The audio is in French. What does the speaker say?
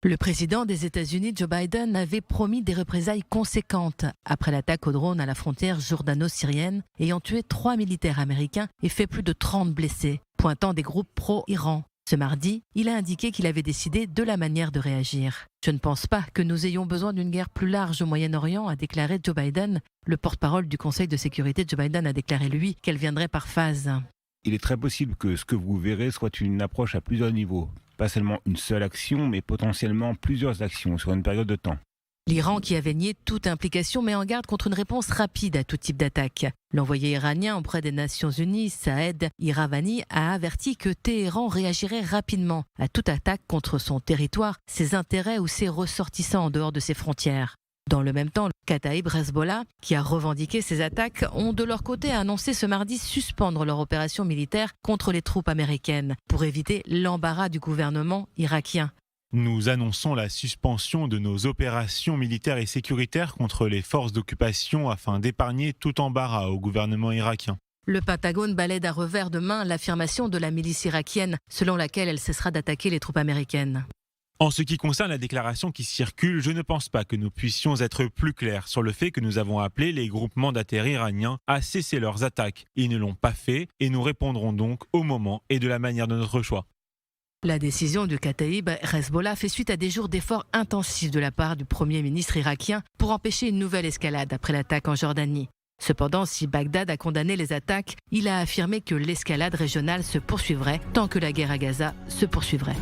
Le président des États-Unis, Joe Biden, avait promis des représailles conséquentes après l'attaque au drone à la frontière jordano-syrienne, ayant tué 3 militaires américains et fait plus de 30 blessés, pointant des groupes pro-Iran. Ce mardi, il a indiqué qu'il avait décidé de la manière de réagir. « Je ne pense pas que nous ayons besoin d'une guerre plus large au Moyen-Orient », a déclaré Joe Biden. Le porte-parole du Conseil de sécurité, Joe Biden, a déclaré, lui, qu'elle viendrait par phase. Il est très possible que ce que vous verrez soit une approche à plusieurs niveaux. Pas seulement une seule action, mais potentiellement plusieurs actions sur une période de temps. L'Iran, qui avait nié toute implication, met en garde contre une réponse rapide à tout type d'attaque. L'envoyé iranien auprès des Nations Unies, Saed Iravani, a averti que Téhéran réagirait rapidement à toute attaque contre son territoire, ses intérêts ou ses ressortissants en dehors de ses frontières. Dans le même temps, le Kataïb Hezbollah, qui a revendiqué ces attaques, ont de leur côté annoncé ce mardi suspendre leur opération militaire contre les troupes américaines pour éviter l'embarras du gouvernement irakien. Nous annonçons la suspension de nos opérations militaires et sécuritaires contre les forces d'occupation afin d'épargner tout embarras au gouvernement irakien. Le Pentagone balaie d'un revers de main l'affirmation de la milice irakienne selon laquelle elle cessera d'attaquer les troupes américaines. En ce qui concerne la déclaration qui circule, je ne pense pas que nous puissions être plus clairs sur le fait que nous avons appelé les groupes mandataires iraniens à cesser leurs attaques. Ils ne l'ont pas fait et nous répondrons donc au moment et de la manière de notre choix. La décision du Kataïb Hezbollah fait suite à des jours d'efforts intensifs de la part du Premier ministre irakien pour empêcher une nouvelle escalade après l'attaque en Jordanie. Cependant, si Bagdad a condamné les attaques, il a affirmé que l'escalade régionale se poursuivrait tant que la guerre à Gaza se poursuivrait.